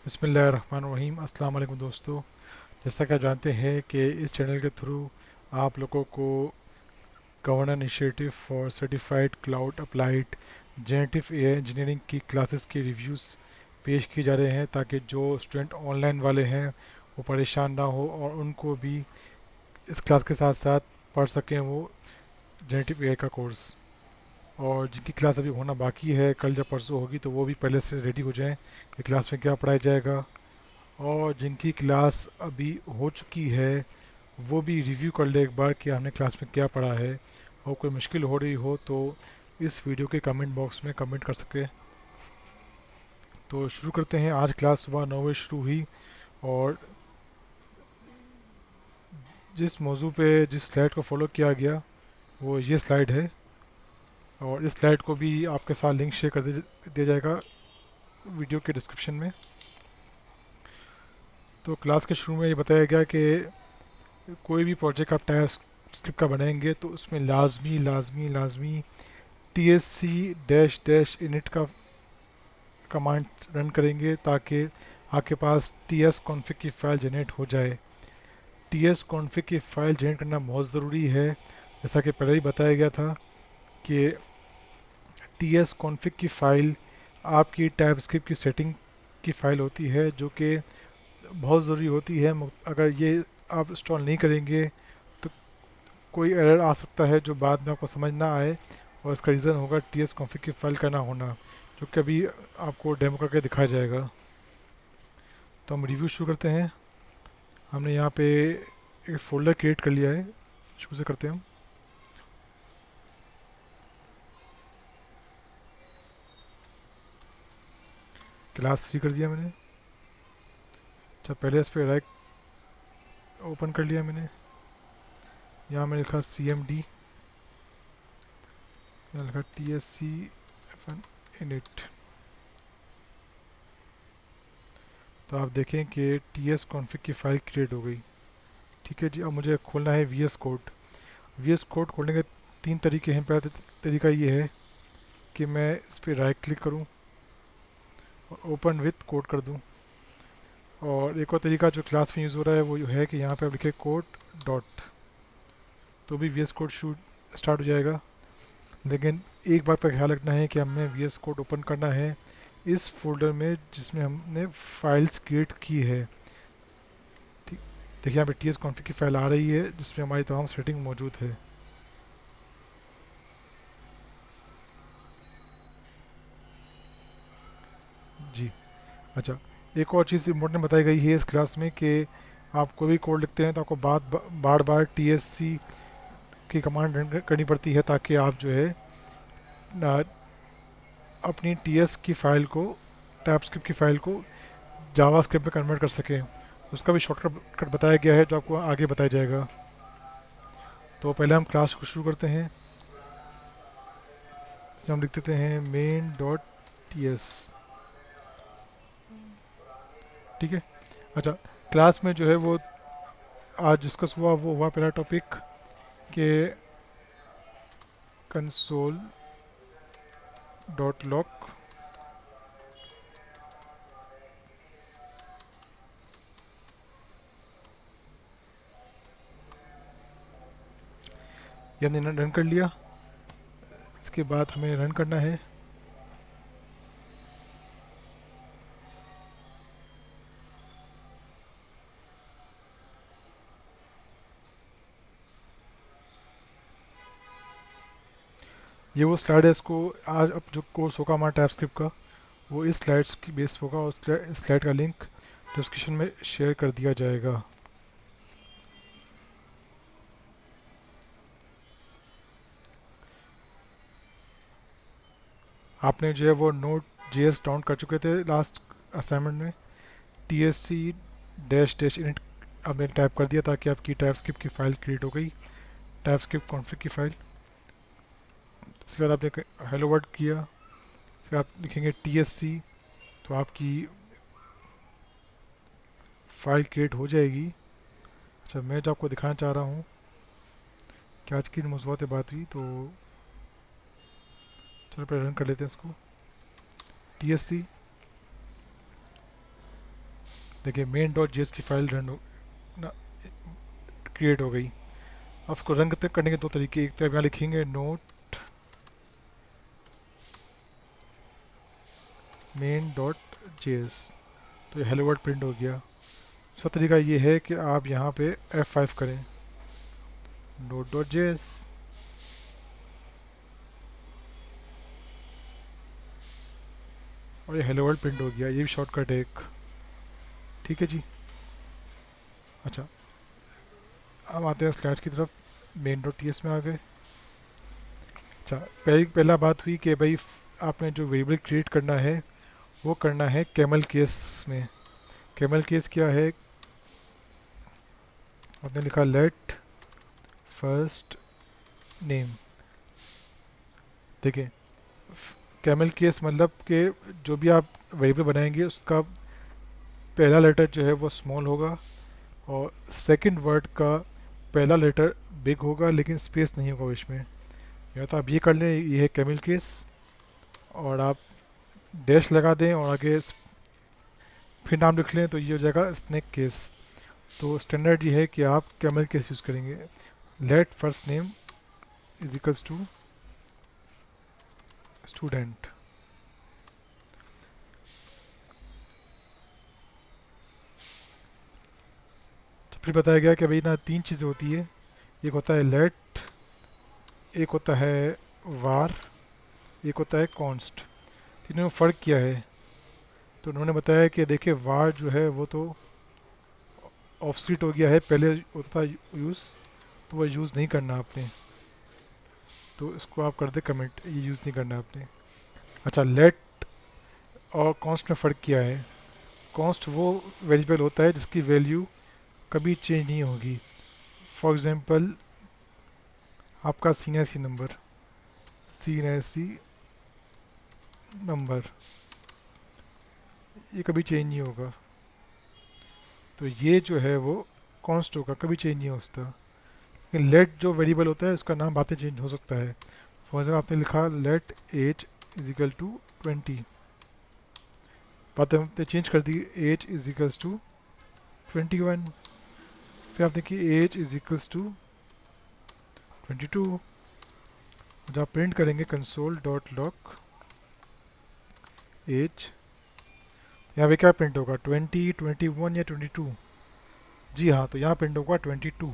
बिस्मिल्लाहिर्रहमानिर्रहीम। अस्सलाम वालेकुम दोस्तों। जैसा कि आप जानते हैं कि इस चैनल के थ्रू आप लोगों को governor initiative for certified cloud applied generative AI engineering की क्लासेस के रिव्यूज़ पेश किए जा रहे हैं, ताकि जो स्टूडेंट ऑनलाइन वाले हैं वो परेशान ना हो और उनको भी इस क्लास के साथ साथ पढ़ सकें वो जेनेटिव एआई का कोर्स। और जिनकी क्लास अभी होना बाकी है, कल या परसों होगी, तो वो भी पहले से रेडी हो जाएं कि क्लास में क्या पढ़ाया जाएगा। और जिनकी क्लास अभी हो चुकी है वो भी रिव्यू कर ले एक बार कि हमने क्लास में क्या पढ़ा है। और कोई मुश्किल हो रही हो तो इस वीडियो के कमेंट बॉक्स में कमेंट कर सके। तो शुरू करते हैं। आज क्लास सुबह 9 बजे शुरू हुई और जिस मौजू पे जिस स्लाइड को फॉलो किया गया वो ये स्लाइड है। और इस स्लाइड को भी आपके साथ लिंक शेयर कर दिया जाएगा वीडियो के डिस्क्रिप्शन में। तो क्लास के शुरू में ये बताया गया कि कोई भी प्रोजेक्ट आप टाइप स्क्रिप्ट का बनाएंगे तो उसमें लाजमी लाजमी लाजमी T S C dash dash init का कमांड रन करेंगे, ताकि आपके पास टी एस कॉन्फ़िग की फ़ाइल जनरेट हो जाए। टी एस कॉन्फ़िग की फ़ाइल जनरेट करना बहुत ज़रूरी है। जैसा कि पहले ही बताया गया था कि टी एस कॉन्फ़िग की फ़ाइल आपकी टाइप स्क्रिप्ट की सेटिंग की फ़ाइल होती है, जो कि बहुत ज़रूरी होती है। अगर ये आप इंस्टॉल नहीं करेंगे तो कोई एरर आ सकता है जो बाद में आपको समझ ना आए, और इसका रीज़न होगा टी एस कॉन्फ़िग की फ़ाइल का ना होना, जो कि अभी आपको डेमो करके दिखाया जाएगा। तो हम रिव्यू शुरू करते हैं। हमने यहाँ पे एक फ़ोल्डर क्रिएट कर लिया है। शुरू से करते हैं हम। क्लास 3 कर दिया मैंने। अच्छा, पहले इस पर राइट ओपन कर लिया मैंने। यहाँ मैंने लिखा सी एम डी, यहाँ लिखा T S C F N init. तो आप देखें कि टी एस कॉन्फ़िग की फ़ाइल क्रिएट हो गई। ठीक है जी। अब मुझे खोलना है V S code. V S code खोलने के तीन तरीके हैं। पहला तरीका ये है कि मैं इस पर राइट क्लिक करूँ और ओपन विथ कोड कर दूँ। और एक और तरीका जो क्लास में यूज़ हो रहा है वो है कि यहाँ पे आप लिखे कोड डॉट, तो भी we S code shoot start हो जाएगा। लेकिन एक बात का ख्याल रखना है कि हमें वी एस कोड ओपन करना है इस फोल्डर में जिसमें हमने फाइल्स क्रिएट की है। ठीक। देखिए यहाँ पे टी एस कॉन्फ़िग की फ़ाइल आ रही है जिसमें हमारी तमाम सेटिंग मौजूद है। जी। अच्छा, एक और चीज़ इम्पोर्टेंट बताई गई है इस क्लास में कि आप कोई भी कोड लिखते हैं तो आपको बार बार टी एस सी की कमांड रन करनी पड़ती है, ताकि आप जो है ना, अपनी टी एस की फ़ाइल को, टाइपस्क्रिप्ट की फ़ाइल को जावा स्क्रिप्ट में कन्वर्ट कर सकें। उसका भी शॉर्टकट बताया गया है जो आपको आगे बताया जाएगा। तो पहले हम क्लास को शुरू करते हैं। इसे हम लिख देते हैं मेन डॉट टी एस। ठीक है। अच्छा, क्लास में जो है वो आज डिस्कस हुआ वो हुआ पहला टॉपिक के कंसोल डॉट लॉक। ये हमने रन कर लिया। इसके बाद हमें रन करना है। ये वो स्लाइड है, इसको आज अब जो कोर्स होगा हमारा टाइपस्क्रिप्ट का वो इस स्लाइड्स की बेस होगा, और स्लाइड का लिंक डिस्क्रिप्शन में शेयर कर दिया जाएगा। आपने जो है वो नोट जे एस डाउन कर चुके थे लास्ट असाइनमेंट में। T S C dash dash init आपने टाइप कर दिया ताकि आपकी टाइपस्क्रिप्ट की फ़ाइल क्रिएट हो गई, टाइपस्क्रिप्ट कॉन्फ़िग की फ़ाइल। इसके बाद आपने हेलो वर्ड किया। फिर आप लिखेंगे टी एस सी, तो आपकी फ़ाइल क्रिएट हो जाएगी। अच्छा, मैं जो आपको दिखाना चाह रहा हूँ कि आज की मौजूद पे बात हुई, तो चलो पहले रन कर लेते हैं इसको। टी एस सी देखिए मेन डॉट जेएस की फाइल रन हो ना, क्रिएट हो गई। अब उसको रन करने के दो तरीके, एक तो आप यहाँ लिखेंगे नोट मेन डॉट जेएस, तो ये हेलो वर्ल्ड प्रिंट हो गया। दूसरा तरीका ये है कि आप यहाँ पे F5 करें, नोट डॉट जेएस, और ये हेलो वर्ल्ड प्रिंट हो गया। ये भी शॉर्टकट है एक। ठीक है जी। अच्छा, अब आते हैं स्लाइड्स की तरफ। मेन डॉट टीएस में आ गए। अच्छा, पहला बात हुई कि भाई आपने जो वेरिएबल क्रिएट करना है वो करना है कैमल केस में। कैमल केस क्या है? आपने लिखा लेट फर्स्ट नेम। देखिए कैमल केस मतलब कि जो भी आप वेरिएबल बनाएंगे उसका पहला लेटर जो है वो स्मॉल होगा, और सेकंड वर्ड का पहला लेटर बिग होगा लेकिन स्पेस नहीं होगा इसमें। या तो आप ये कर लें, ये है कैमल केस, और आप डैश लगा दें और आगे फिर नाम लिख लें तो ये हो जाएगा स्नैक केस। तो स्टैंडर्ड ये है कि आप कैमल केस यूज़ करेंगे। Let first name is equals to student. तो फिर बताया गया कि भाई ना तीन चीज़ें होती है, एक होता है लेट, एक होता है वार, एक होता है कॉन्स्ट। तीनों में फ़र्क क्या है? तो उन्होंने बताया कि देखिए वार जो है वो तो ऑब्सलीट हो गया है, पहले होता था यूज़, तो वह यूज़ नहीं करना आपने, तो इसको आप कर दे कमेंट, ये यूज़ नहीं करना आपने। अच्छा, लेट और कॉन्स्ट में फ़र्क क्या है? कॉन्स्ट वो वेरिएबल होता है जिसकी वैल्यू कभी चेंज नहीं होगी। फॉर एग्जांपल आपका सीएनएससी नंबर, सीएनएससी नंबर ये कभी चेंज नहीं होगा, तो ये जो है वो कॉन्स्ट होगा, कभी चेंज नहीं होता। लेकिन लेट जो वेरिएबल होता है उसका नाम बाद में चेंज हो सकता है। फॉर एग्जाम्पल आपने लिखा let age is equal to 20, बाद में आपने चेंज कर दी एज इज इक्वल्स टू 21, फिर आपने की एज इज इक्वल्स टू 22। जब आप प्रिंट करेंगे कंसोल डॉट लॉग एज, यहाँ पे क्या प्रिंट होगा? 20, 21 या 22? जी हाँ, तो यहाँ प्रिंट होगा 22,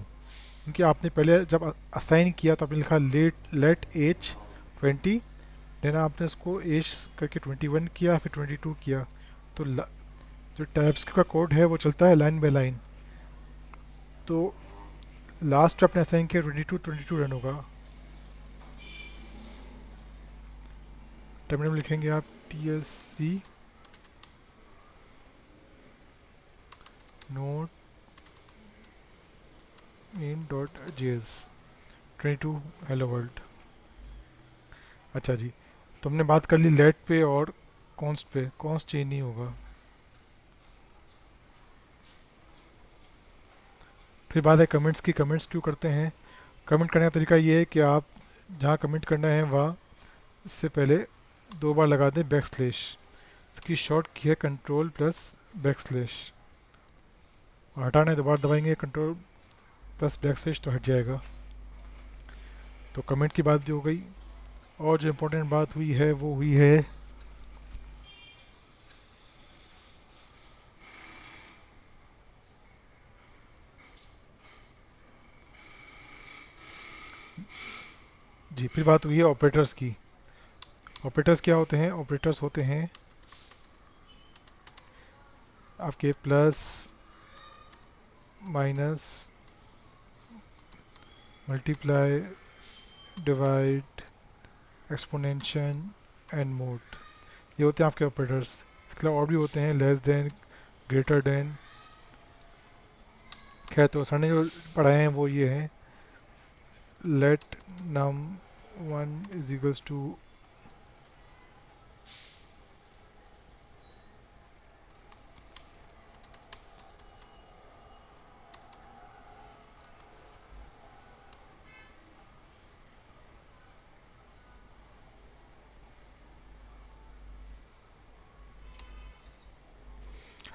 क्योंकि आपने पहले जब असाइन किया तो आपने लिखा लेट एज 20, देन आपने उसको एज करके 21 किया, फिर 22 किया। तो जो टाइप्स का कोड है वो चलता है लाइन बाय लाइन। तो लास्ट आपने असाइन किया 22 रन होगा। टर्मिनल में लिखेंगे आप TSC note in dot JS 22 hello world. अच्छा जी, तो हमने बात कर ली लेट पे और कॉन्स्ट पे। कॉन्स्ट चेंज नहीं होगा। फिर बात है कमेंट्स की। कमेंट्स क्यों करते हैं? कमेंट करने का तरीका ये है कि आप जहाँ कमेंट करना है वहाँ इससे पहले दो बार लगा दें बैक स्लैश। इसकी शॉर्ट की है कंट्रोल प्लस बैक स्लैश, और हटाना है दोबारा दबाएंगे कंट्रोल प्लस बैक स्लैश तो हट जाएगा। तो कमेंट की बात भी हो गई, और जो इम्पोर्टेंट बात हुई है वो हुई है जी, फिर बात हुई है ऑपरेटर्स की। ऑपरेटर्स क्या होते हैं? ऑपरेटर्स होते हैं आपके plus, minus, multiply, divide, exponential and mode. ये होते हैं आपके ऑपरेटर्स। इसके अलावा और भी होते हैं लेस देन, ग्रेटर देन। खैर, तो सर ने जो पढ़ाए हैं वो ये हैं let num 1 is equals to,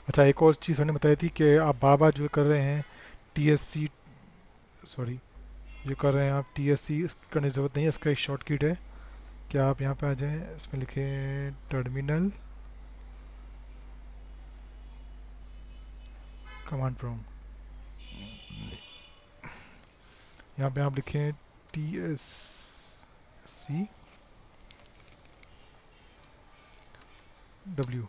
अच्छा, एक और चीज़ हमने बताई थी कि आप बार बार जो कर रहे हैं टी एस सी, सॉरी, जो कर रहे हैं आप टी एस सी करने की ज़रूरत नहीं है, इसका एक शॉर्टकट है। क्या आप यहाँ पे आ जाएं, इसमें लिखें टर्मिनल कमांड प्रॉम्प्ट, यहाँ पे आप लिखें टी एस सी डब्ल्यू।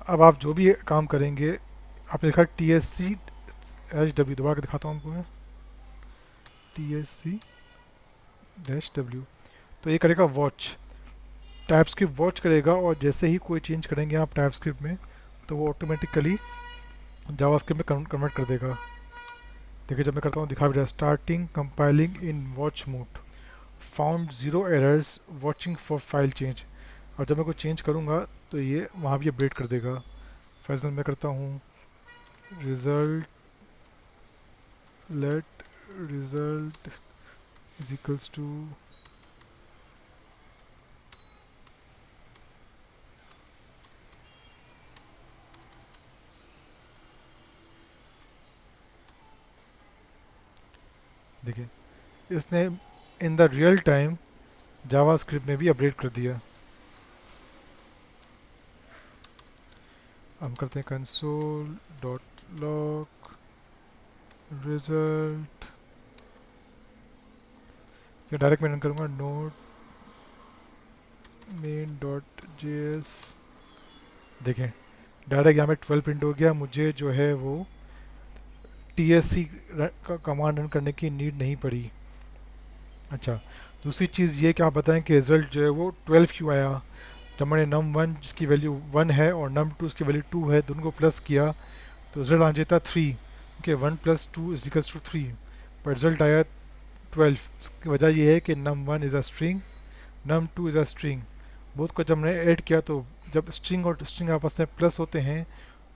अब आप जो भी काम करेंगे, आपने लिखा T S C H W, दोबारा के दिखाता हूँ आपको मैं, T S C dash W. तो ये करेगा वॉच, टाइपस्क्रिप्ट वॉच करेगा, और जैसे ही कोई चेंज करेंगे आप टाइपस्क्रिप्ट में, तो वो ऑटोमेटिकली जावास्क्रिप्ट में कन्वर्ट कर देगा। देखिए जब मैं करता हूँ दिखा भी रहा है, starting compiling in watch mode, found zero errors watching for file change. और जब मैं कोई चेंज करूँगा तो ये वहाँ भी अपडेट कर देगा। फॉर एग्जाम्पल मैं करता हूँ result, let result is equals to, देखिए इसने in the real time JavaScript में भी अपडेट कर दिया। हम करते हैं कंसोल डॉट लॉग रिजल्ट, या डायरेक्ट मैं रन करूँगा node main dot J S. देखें डायरेक्ट यहाँ पे 12 प्रिंट हो गया, मुझे जो है वो टी एस सी का कमांड रन करने की नीड नहीं पड़ी। अच्छा, दूसरी चीज़ ये कि आप बताएं कि रिज़ल्ट जो है वो 12 क्यों आया। जब मैंने नम वन जिसकी वैल्यू 1 है और नम टू जिसकी वैल्यू 2 है, दोनों को प्लस किया तो रिजल्ट आ जाता 3, okay 1 plus 2 is equals to 3, पर रिजल्ट आया 12। इसकी वजह ये है कि num one is a string, num two is a string. Both को जब मैंने ऐड किया तो जब स्ट्रिंग और स्ट्रिंग आपस में प्लस होते हैं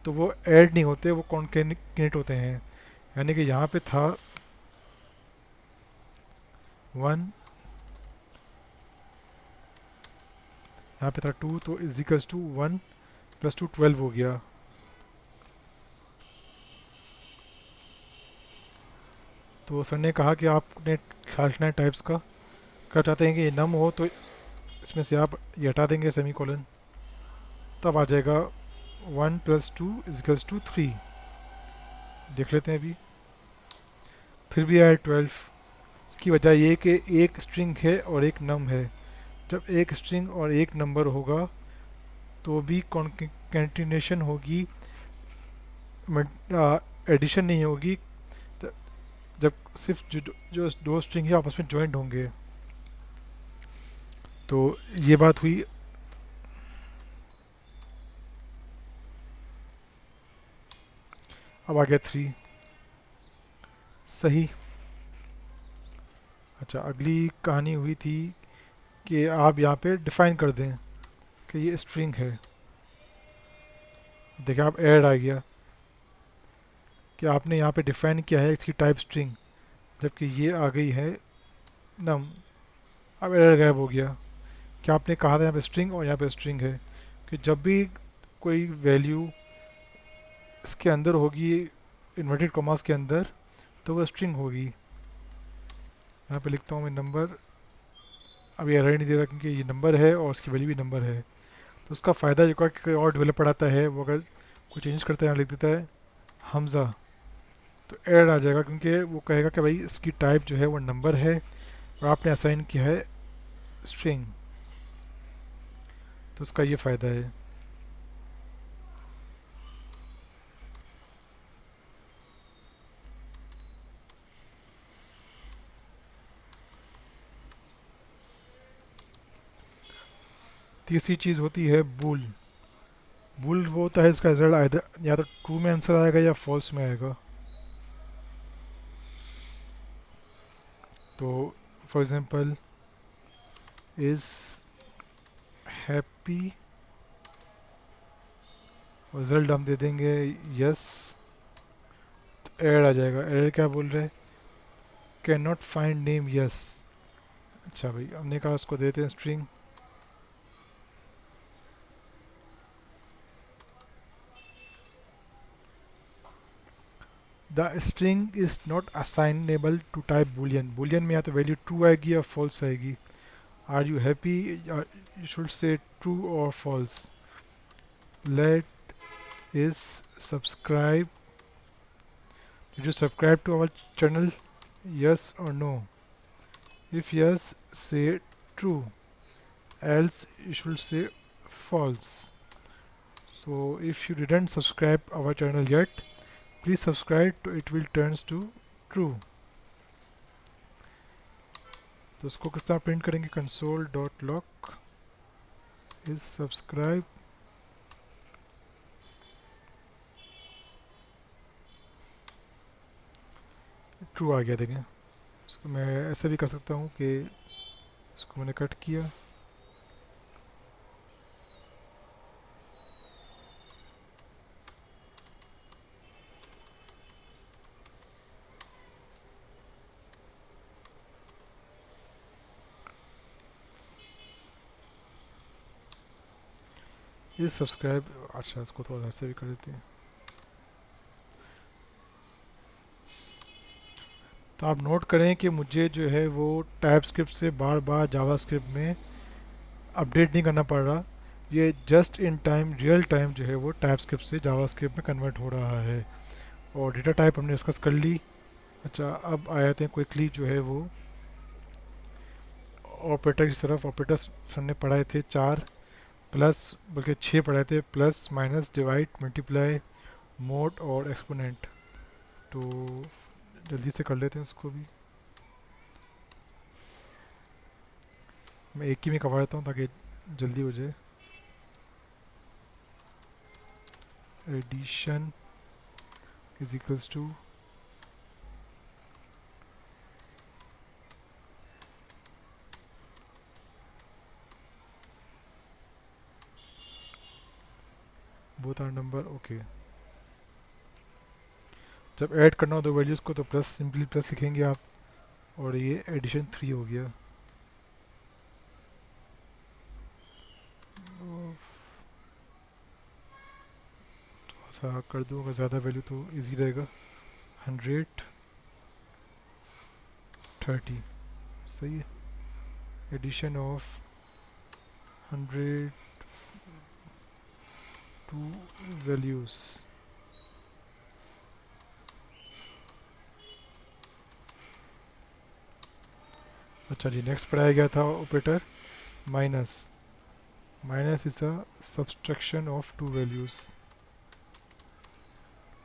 तो वो ऐड नहीं होते, वो कॉन्केनेट होते हैं। यानी कि यहाँ पे था 1, यहाँ पे था 2, तो इज इक्वल्स टू 1 प्लस 2 12 हो गया। तो सर ने कहा कि आपने ख्याल रखना है टाइप्स का, कर चाहते हैं कि ये नम हो तो इसमें से आप ये हटा देंगे सेमी कॉलन, तब आ जाएगा 1 प्लस 2 इज इक्वल्स टू 3। देख लेते हैं अभी, फिर भी आया 12। इसकी वजह ये कि एक स्ट्रिंग है और एक नम है। जब एक स्ट्रिंग और एक नंबर होगा तो भी कॉन्केटिनेशन होगी, एडिशन नहीं होगी। जब सिर्फ जो दो स्ट्रिंग है आपस में ज्वाइंट होंगे। तो ये बात हुई। अब आ गया 3, सही। अच्छा, अगली कहानी हुई थी कि आप यहाँ पे डिफाइन कर दें कि ये स्ट्रिंग है। देखिए आप ऐड आ गया कि आपने यहाँ पे डिफाइन किया है इसकी टाइप स्ट्रिंग, जबकि ये आ गई है नम। अब एरर गायब हो गया कि आपने कहा था यहाँ पे स्ट्रिंग और यहाँ पे स्ट्रिंग है, कि जब भी कोई वैल्यू इसके अंदर होगी इन्वर्टेड कॉमास के अंदर तो वो स्ट्रिंग होगी। यहाँ पे लिखता हूँ मैं नंबर, अब ये एरर नहीं दे रहा क्योंकि ये नंबर है और उसकी वैल्यू भी नंबर है। तो उसका फ़ायदा जो कि और डेवलपर आता है वो अगर कोई चेंज करता है, यहाँ लिख देता है हमज़ा, तो एरर आ जाएगा क्योंकि वो कहेगा कि भाई इसकी टाइप जो है वो नंबर है और आपने असाइन किया है स्ट्रिंग। तो उसका ये फ़ायदा है। तीसरी चीज़ होती है बूल। बूल वो होता है इसका रिजल्ट या तो ट्रू में आंसर आएगा या फॉल्स में आएगा। तो for example is happy, result हम दे देंगे यस, तो एरर आ जाएगा। एरर क्या बोल रहे हैं, can not find name yes. अच्छा भाई, हमने कहा उसको देते हैं string the string is not assignable to type boolean, boolean में या तो वैल्यू ट्रू आएगी या फॉल्स आएगी. Are you happy, you should say true और false. Let is subscribe, did you subscribe to our channel, yes or no. If yes, say true, else you should say false. So if you didn't subscribe our channel yet, please subscribe to it will turns to true. तो उसको किस तरह print करेंगे, console dot log is subscribe. True आ गया. देखें, इसको मैं ऐसे भी कर सकता हूँ कि इसको मैंने कट किया, ये सब्सक्राइब. अच्छा, इसको थोड़ा ऐसे भी कर देते हैं. तो आप नोट करें कि मुझे जो है वो टाइपस्क्रिप्ट से बार बार जावास्क्रिप्ट में अपडेट नहीं करना पड़ रहा. ये just in time, real time जो है वो टाइपस्क्रिप्ट से जावास्क्रिप्ट में कन्वर्ट हो रहा है. और डेटा टाइप हमने डिस्कस कर ली. अच्छा, अब आ जाते हैं क्विकली जो है वो ऑपरेटर की तरफ. ऑपरेटर्स हमने पढ़ाए थे 4, प्लस बल्कि 6 पढ़ाए थे. Plus, minus, divide, multiply, mode और एक्सपोनेंट. तो जल्दी से कर लेते हैं इसको भी. मैं एक ही में करवा देता हूँ ताकि जल्दी हो जाए. Addition is equals to both are number. Okay, जब ऐड करना हो दो वैल्यूज़ को तो प्लस, सिंपली प्लस लिखेंगे आप. और ये एडिशन 3 हो गया. थोड़ा सा कर दूँ, अगर ज़्यादा वैल्यू तो इजी रहेगा. 130 सही है. Addition of 100 two values. अच्छा जी, नेक्स्ट पढ़ाया गया था operator minus. Minus is a subtraction of two values.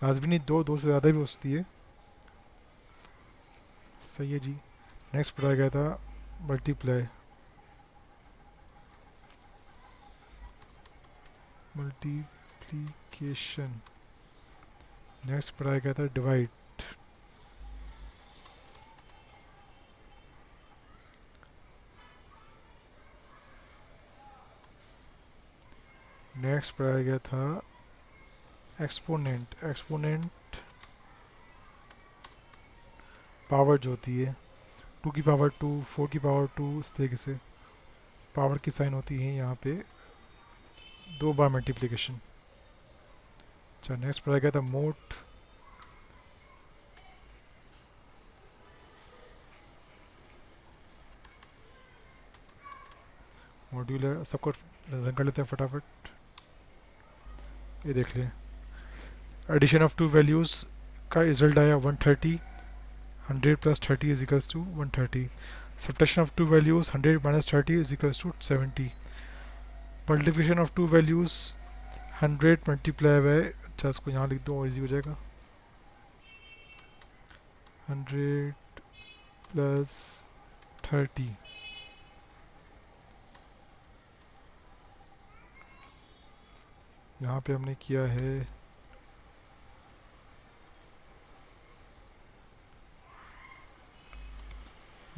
लाजमी नहीं, दो से ज़्यादा भी हो सकती है. सही है जी. नेक्स्ट पढ़ाया गया था मल्टीप्लाई. मल्टीप्लीकेशन. नेक्स्ट पढ़ाया गया था डिवाइड. नेक्स्ट पढ़ाया गया था एक्सपोनेंट. एक्सपोनेंट पावर जो होती है 2 की पावर 2, 4 की पावर 2, इस तरीके से पावर की साइन होती है यहाँ पे 2 बार मल्टीप्लिकेशन. अच्छा, नेक्स्ट पढ़ाया गया था मोड. मॉड्यूलर. सबको रन कर लेते हैं फटाफट. ये देख लें, एडिशन ऑफ टू वैल्यूज़ का रिजल्ट आया 130. 100 plus 30 is equals to 130. Subtraction of two values 100 minus 30 is equals to 70. Multiplication of two values 100 multiply by, अच्छा इसको यहाँ लिख दो और ईजी हो जाएगा. 100 प्लस 30. यहाँ पे हमने किया है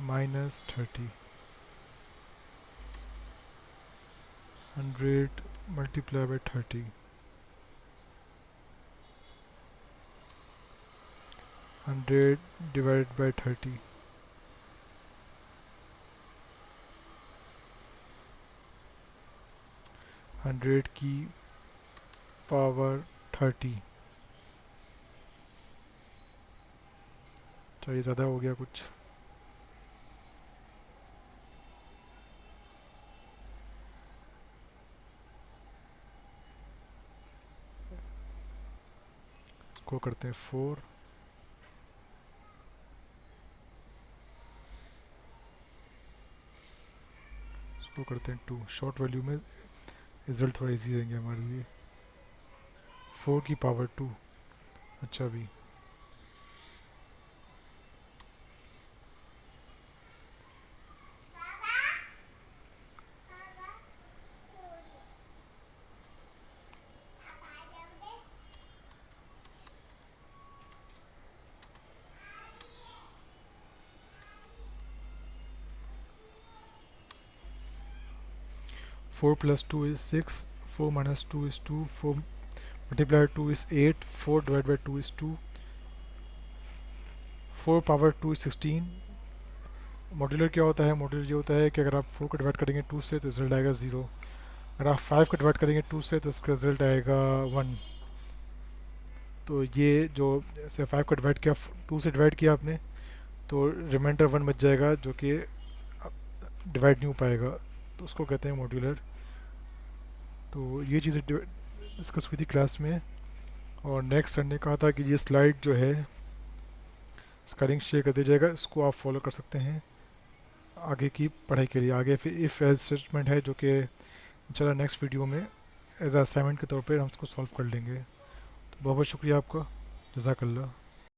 minus 30. 100 multiply bye 30. 100 divide by 30. 100 की पावर 30. चाहिए ज़्यादा हो गया कुछ। इसको करते हैं 4, इसको करते हैं 2। शॉर्ट वैल्यू में रिजल्ट थोड़ा इजी रहेंगे हमारे लिए। 4 की पावर 2। अच्छा भी 4 + 2 is 6, 4 - 2 is 2, 4 × 2 is 8, 4 ÷ 2 is 2, 4 power 2 is 16। Modular क्या होता है? मॉड्यूलर ये होता है कि अगर आप 4 को डिवाइड करेंगे 2 से तो रिजल्ट आएगा 0। अगर आप 5 को डिवाइड करेंगे 2 से तो इसका रिजल्ट आएगा 1। तो ये जो जैसे 5 को डिवाइड किया, 2 से डिवाइड किया आपने, तो रिमाइंडर 1 बच जाएगा जो कि डिवाइड नहीं हो पाएगा, तो उसको कहते हैं मॉड्यूलर। तो ये चीज़ें डिस्कस हुई थी क्लास में। और नेक्स्ट सर ने कहा था कि ये स्लाइड जो है इसका लिंक शेयर कर दिया जाएगा, इसको आप फॉलो कर सकते हैं आगे की पढ़ाई के लिए। आगे फिर इफ़ एल्स स्टेटमेंट है जो कि इंशाल्लाह नेक्स्ट वीडियो में एज असाइनमेंट के तौर पर हम इसको सॉल्व कर लेंगे। तो बहुत बहुत शुक्रिया आपका। जज़ाकल्लाह।